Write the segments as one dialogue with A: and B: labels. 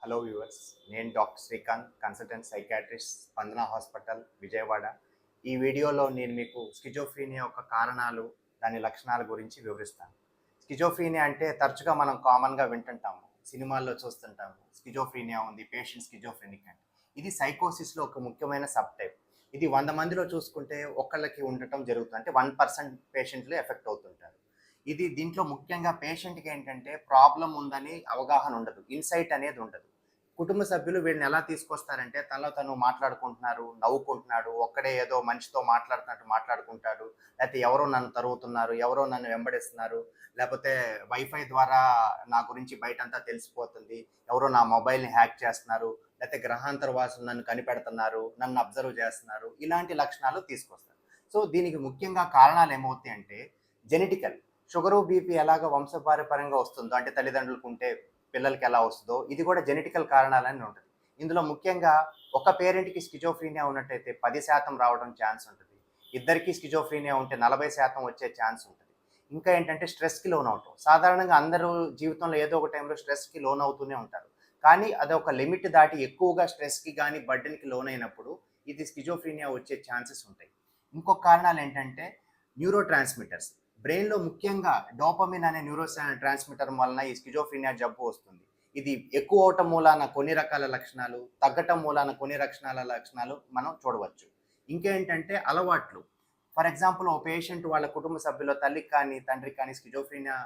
A: Hello viewers, నేను doctor Srikanth, consultant psychiatrist, స్పందన hospital, Vijayawada. ఈ వీడియోలో నేను మీకు స్కిజోఫ్రీనియా యొక్క కారణాలు, దాని లక్షణాల గురించి వివరిస్తాను. స్కిజోఫ్రీనియా అంటే తరచుగా మనం కామన్గా వింటుంటాము, సినిమాల్లో చూస్తుంటాము. స్కిజోఫ్రీనియా ఉంది, పేషెంట్ స్కిజోఫ్రెనిక్ అంటే. ఇది సైకోసిస్లో ఒక ముఖ్యమైన సబ్ టైప్. ఇది 100 మందిలో చూసుకుంటే ఒక్కళ్ళకి ఉండటం జరుగుతుంది. అంటే 1% పేషెంట్లు ఎఫెక్ట్ అవుతుంటారు. దీంట్లో ముఖ్యంగా పేషెంట్కి ఏంటంటే ప్రాబ్లం ఉందని అవగాహన ఉండదు, ఇన్సైట్ అనేది ఉండదు. కుటుంబ సభ్యులు వీడిని ఎలా తీసుకొస్తారంటే తనలో తను మాట్లాడుకుంటున్నారు, నవ్వుకుంటున్నాడు, ఒక్కడే ఏదో మనిషితో మాట్లాడుతున్నట్టు మాట్లాడుకుంటాడు, లేకపోతే ఎవరో నన్ను తరుగుతున్నారు, ఎవరో నన్ను వెంబడిస్తున్నారు, లేకపోతే వైఫై ద్వారా నా గురించి బయటంతా తెలిసిపోతుంది, ఎవరో నా మొబైల్ని హ్యాక్ చేస్తున్నారు, లేకపోతే గ్రహాంతర వాసులు నన్ను కనిపెడుతున్నారు, నన్ను అబ్జర్వ్ చేస్తున్నారు, ఇలాంటి లక్షణాలు తీసుకొస్తారు. సో దీనికి ముఖ్యంగా కారణాలు ఏమవుతాయి అంటే జెనెటికల్. షుగరు బీపీ ఎలాగ వంశపారపర్యంగా వస్తుందో, అంటే తల్లిదండ్రులకు ఉంటే పిల్లలకి ఎలా వస్తుందో, ఇది కూడా జెనెటికల్ కారణాలని ఉంటుంది. ఇందులో ముఖ్యంగా ఒక పేరెంట్కి స్కిజోఫ్రీనియా ఉన్నట్టయితే 10% రావడం ఛాన్స్ ఉంటుంది. ఇద్దరికి స్కిజోఫ్రీనియా ఉంటే 40% వచ్చే ఛాన్స్ ఉంటుంది. ఇంకా ఏంటంటే స్ట్రెస్కి లోన్ అవటం. సాధారణంగా అందరూ జీవితంలో ఏదో ఒక టైంలో స్ట్రెస్కి లోన్ అవుతూనే ఉంటారు. కానీ అది ఒక లిమిట్ దాటి ఎక్కువగా స్ట్రెస్కి కానీ బర్డెన్కి లోన్ అయినప్పుడు ఇది స్కిజోఫ్రీనియా వచ్చే ఛాన్సెస్ ఉంటాయి. ఇంకొక కారణాలు ఏంటంటే న్యూరో ట్రాన్స్మిటర్స్. బ్రెయిన్లో ముఖ్యంగా డోపమిన్ అనే న్యూరో ట్రాన్స్మిటర్ వలన ఈ స్కిజోఫ్రీనియా జబ్బు వస్తుంది. ఇది ఎక్కువ అవటం మూలాన కొన్ని రకాల లక్షణాలు, తగ్గటం మూలాన కొన్ని లక్షణాలు మనం చూడవచ్చు. ఇంకేంటంటే అలవాట్లు. ఫర్ ఎగ్జాంపుల్ ఓ పేషెంట్ వాళ్ళ కుటుంబ సభ్యుల తల్లికి కానీ తండ్రికి కానీ స్కిజోఫ్రీనియా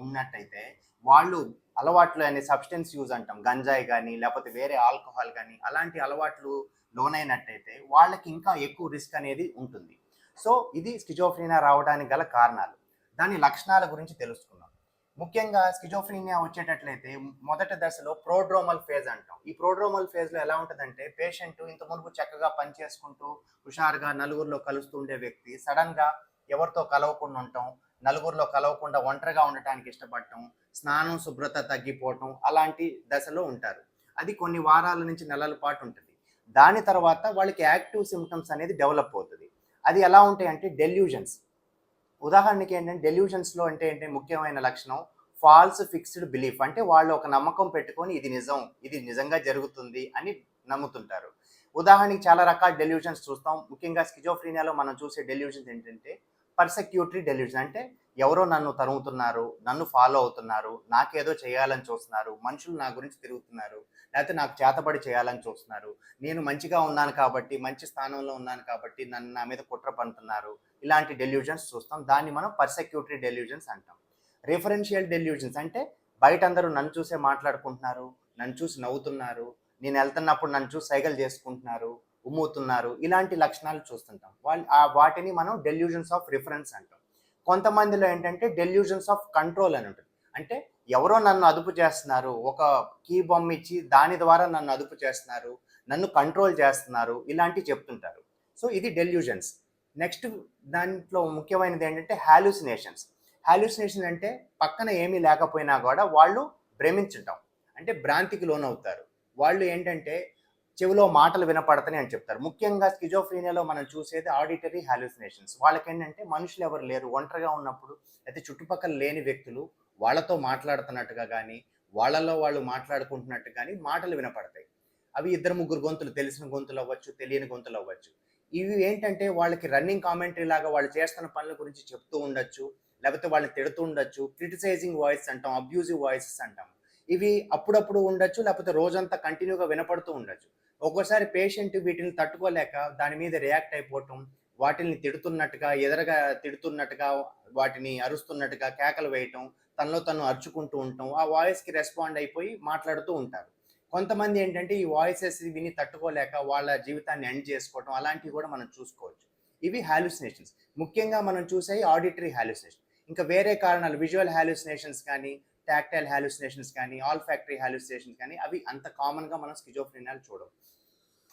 A: ఉన్నట్టయితే వాళ్ళు అలవాట్లు అనే సబ్స్టెన్స్ యూజ్ అంటాం, గంజాయి కానీ లేకపోతే వేరే ఆల్కహాల్ కానీ అలాంటి అలవాట్లు లోనైనట్టయితే వాళ్ళకి ఇంకా ఎక్కువ రిస్క్ అనేది ఉంటుంది. సో ఇది స్కిజోఫ్రీనియా రావడానికి గల కారణాలు. దాని లక్షణాల గురించి తెలుసుకుందాం. ముఖ్యంగా స్కిజోఫ్రీనియా వచ్చేటట్లయితే మొదటి దశలో ప్రోడ్రోమల్ ఫేజ్ అంటాం. ఈ ప్రోడ్రోమల్ ఫేజ్లో ఎలా ఉంటుందంటే పేషెంట్ ఇంత మునుపు చక్కగా పనిచేసుకుంటూ హుషారుగా నలుగురిలో కలుస్తూ ఉండే వ్యక్తి సడన్గా ఎవరితో కలవకుండా ఉండటం, నలుగురిలో కలవకుండా ఒంటరిగా ఉండటానికి ఇష్టపడటం, స్నానం శుభ్రత తగ్గిపోవటం, అలాంటి దశలో ఉంటారు. అది కొన్ని వారాల నుంచి నెలల పాటు ఉంటుంది. దాని తర్వాత వాళ్ళకి యాక్టివ్ సిమ్టమ్స్ అనేది డెవలప్ అవుతుంది. అది ఎలా ఉంటాయి అంటే డెల్యూజన్స్. ఉదాహరణకి ఏంటంటే డెల్యూజన్స్లో అంటే ఏంటంటే ముఖ్యమైన లక్షణం ఫాల్స్ ఫిక్స్డ్ బిలీఫ్. అంటే వాళ్ళు ఒక నమ్మకం పెట్టుకొని ఇది నిజం, ఇది నిజంగా జరుగుతుంది అని నమ్ముతుంటారు. ఉదాహరణకి చాలా రకాల డెల్యూజన్స్ చూస్తాం. ముఖ్యంగా స్కిజోఫ్రీనియాలో మనం చూసే డెల్యూజన్స్ ఏంటంటే పర్సెక్యూటరీ డెల్యూజన్. అంటే ఎవరో నన్ను తరుముతున్నారు, నన్ను ఫాలో అవుతున్నారు, నాకేదో చేయాలని చూస్తున్నారు, మనుషులు నా గురించి తిరుగుతున్నారు, లేకపోతే నాకు చేతబడి చేయాలని చూస్తున్నారు, నేను మంచిగా ఉన్నాను కాబట్టి, మంచి స్థానంలో ఉన్నాను కాబట్టి నన్ను నా మీద కుట్ర పన్నుతున్నారు, ఇలాంటి డెల్యూజన్స్ చూస్తాం. దాన్ని మనం పర్సెక్యూటరీ డెల్యూజన్స్ అంటాం. రిఫరెన్షియల్ డెల్యూజన్స్ అంటే బయట అందరూ నన్ను చూసే మాట్లాడుకుంటున్నారు, నన్ను చూసి నవ్వుతున్నారు, నేను వెళ్తున్నప్పుడు నన్ను చూసి సైగలు చేసుకుంటున్నారు, ఉమ్ముతున్నారు, ఇలాంటి లక్షణాలు చూస్తుంటాం. వాటిని మనం డెల్యూజన్స్ ఆఫ్ రిఫరెన్స్ అంటాం. కొంతమందిలో ఏంటంటే డెల్యూజన్స్ ఆఫ్ కంట్రోల్ అని ఉంటుంది. అంటే ఎవరో నన్ను అదుపు చేస్తున్నారు, ఒక కీ బొమ్మ ఇచ్చి దాని ద్వారా నన్ను అదుపు చేస్తున్నారు, నన్ను కంట్రోల్ చేస్తున్నారు, ఇలాంటివి చెప్తుంటారు. సో ఇది డెల్యూజన్స్. నెక్స్ట్ దాంట్లో ముఖ్యమైనది ఏంటంటే హాలుసినేషన్స్. హాలుసినేషన్ అంటే పక్కన ఏమీ లేకపోయినా కూడా వాళ్ళు భ్రమించుంటాం, అంటే భ్రాంతికి లోనవుతారు. వాళ్ళు ఏంటంటే చెవిలో మాటలు వినపడతాయి అని చెప్తారు. ముఖ్యంగా స్కిజోఫ్రీనియాలో మనం చూసేది ఆడిటరీ హాలుసినేషన్స్. వాళ్ళకి ఏంటంటే మనుషులు ఎవరు లేరు, ఒంటరిగా ఉన్నప్పుడు అయితే చుట్టుపక్కల లేని వ్యక్తులు వాళ్ళతో మాట్లాడుతున్నట్టుగా కానీ వాళ్ళలో వాళ్ళు మాట్లాడుకుంటున్నట్టు కానీ మాటలు వినపడతాయి. అవి ఇద్దరు ముగ్గురు గొంతులు, తెలిసిన గొంతులు అవ్వచ్చు, తెలియని గొంతులు అవ్వచ్చు. ఇవి ఏంటంటే వాళ్ళకి రన్నింగ్ కామెంటరీ లాగా వాళ్ళు చేస్తున్న పనుల గురించి చెప్తూ ఉండొచ్చు, లేకపోతే వాళ్ళని తిడుతూ ఉండొచ్చు. క్రిటిసైజింగ్ వాయిస్ అంటాం, అబ్యూజివ్ వాయిసెస్ అంటాం. ఇవి అప్పుడప్పుడు ఉండొచ్చు, లేకపోతే రోజంతా కంటిన్యూగా వినపడుతూ ఉండొచ్చు. ఒక్కోసారి పేషెంట్ వీటిని తట్టుకోలేక దాని మీద రియాక్ట్ అయిపోవటం, వాటిని తిడుతున్నట్టుగా, ఎదురుగా తిడుతున్నట్టుగా, వాటిని అరుస్తున్నట్టుగా కేకలు వేయటం, తనలో తను అరుచుకుంటూ ఉండటం, ఆ వాయిస్కి రెస్పాండ్ అయిపోయి మాట్లాడుతూ ఉంటారు. కొంతమంది ఏంటంటే ఈ వాయిసెస్ విని తట్టుకోలేక వాళ్ళ జీవితాన్ని ఎండ్ చేసుకోవటం, అలాంటివి కూడా మనం చూసుకోవచ్చు. ఇవి హాలుసినేషన్స్. ముఖ్యంగా మనం చూసే ఆడిటరీ హాలుసినేషన్. ఇంకా వేరే కారణాలు విజువల్ హాలుసినేషన్స్ కానీ, టాక్టైల్ హాలుసినేషన్స్ కానీ, ఆల్ఫాక్టరీ హాలుసినేషన్స్ కానీ అవి అంత కామన్గా మనం స్కిజోఫ్రీనియాలో చూడం.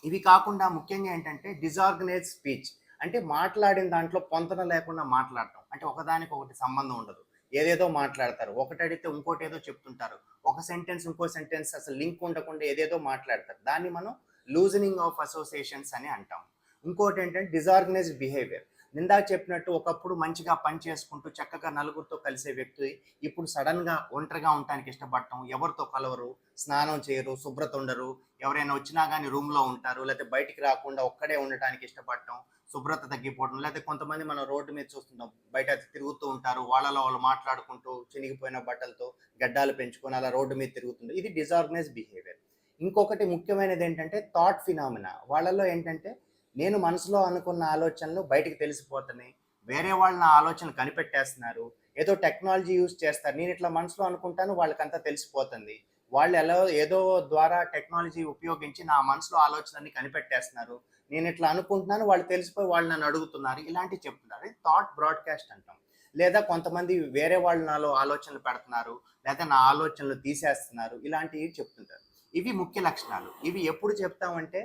A: ఇవి కాకుండా ముఖ్యంగా ఏంటంటే డిజార్గనైజ్ స్పీచ్. అంటే మాట్లాడిన దాంట్లో పొంతన లేకుండా మాట్లాడటం, అంటే ఒకదానికి ఒకటి సంబంధం ఉండదు, ఏదేదో మాట్లాడతారు, ఒకటి అడిగితే ఇంకోటి ఏదో చెప్తుంటారు, ఒక సెంటెన్స్ ఇంకో సెంటెన్స్ అసలు లింక్ ఉండకుండా ఏదేదో మాట్లాడతారు. దాన్ని మనం లూజనింగ్ ఆఫ్ అసోసియేషన్స్ అని అంటాం. ఇంకోటి ఏంటంటే డిజార్గనైజ్డ్ బిహేవియర్. ఇందాక చెప్పినట్టు ఒకప్పుడు మంచిగా పని చేసుకుంటూ చక్కగా నలుగురితో కలిసే వ్యక్తి ఇప్పుడు సడన్‌గా ఒంటరిగా ఉండటానికి ఇష్టపడటం, ఎవరితో కలవరు, స్నానం చేయరు, శుభ్రత ఉండరు, ఎవరైనా వచ్చినా గాని రూమ్‌లో ఉంటారు. లేతే బయటికి రాకుండా ఒక్కడే ఉండటానికి ఇష్టపడటం, శుభ్రత తగ్గిపోవడం. లేతే కొంతమంది మనం రోడ్డు మీద చూస్తుంటాం. బయట తిరుగుతూ ఉంటారు. వాళ్ళలో వాళ్ళు మాట్లాడుకుంటూ చినిగిపోయిన బట్టలతో గడ్డాలు పెంచుకొని అలా రోడ్డు మీద తిరుగుతుంటారు. ఇది డిసార్గనైజ్డ్ బిహేవియర్. ఇంకొకటి ముఖ్యమైనదేంటంటే థాట్ ఫినామినా. వాళ్ళలో ఏంటంటే నేను మనసులో అనుకున్న ఆలోచనలు బయటికి తెలిసిపోతున్నాయి. వేరే వాళ్ళు నా ఆలోచనలు కనిపెట్టేస్తున్నారు. ఏదో టెక్నాలజీ యూజ్ చేస్తారు. నేను ఇట్లా మనసులో అనుకుంటాను వాళ్ళకంతా తెలిసిపోతుంది. వాళ్ళు ఎలా ఏదో ద్వారా టెక్నాలజీ ఉపయోగించి నా మనసులో ఆలోచనలన్నీ కనిపెట్టేస్తున్నారు. నేను ఇట్లా అనుకుంటున్నాను వాళ్ళు తెలిసిపోయి వాళ్ళు నన్ను అడుగుతున్నారు. ఇలాంటివి చెప్తున్నారు. ఇది థాట్ బ్రాడ్‌కాస్ట్ అంటాం. లేదా కొంతమంది వేరే వాళ్ళు నాలో ఆలోచనలు పెడుతున్నారు. లేదా నా ఆలోచనలు తీసేస్తున్నారు. ఇలాంటివి చెప్తుంటారు. ఇవి ముఖ్య లక్షణాలు. ఇవి ఎప్పుడు చెప్తామంటే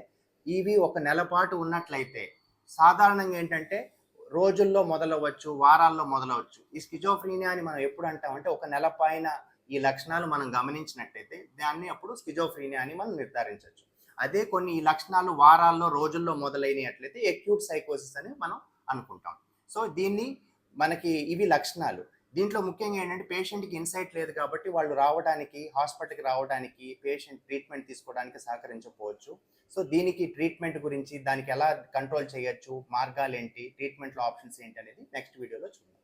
A: ఇవి ఒక నెల పాటు ఉన్నట్లయితే సాధారణంగా ఏంటంటే రోజుల్లో మొదలవ్వచ్చు, వారాల్లో మొదలవచ్చు. ఈ స్కిజోఫ్రీనియా అని మనం ఎప్పుడు అంటామంటే ఒక నెల పైన ఈ లక్షణాలు మనం గమనించినట్టయితే దాన్ని అప్పుడు స్కిజోఫ్రీనియా అని మనం నిర్ధారించవచ్చు. అదే కొన్ని ఈ లక్షణాలు వారాల్లో, రోజుల్లో మొదలైనట్లయితే అక్యూట్ సైకోసిస్ అని మనం అనుకుంటాం. సో దీన్ని మనకి ఇవి లక్షణాలు. దీంట్లో ముఖ్యంగా ఏంటంటే పేషెంట్‌కి ఇన్సైట్ లేదు కాబట్టి వాళ్ళు రావడానికి, హాస్పిటల్‌కి రావడానికి, పేషెంట్ ట్రీట్మెంట్ తీసుకోవడానికి సహకరించకపోవచ్చు. సో దీనికి ట్రీట్మెంట్ గురించి, దానికి ఎలా కంట్రోల్ చేయొచ్చు, మార్గాలేంటి, ట్రీట్మెంట్‌లో ఆప్షన్స్ ఏంటి అనేది నెక్స్ట్ వీడియోలో చూద్దాం.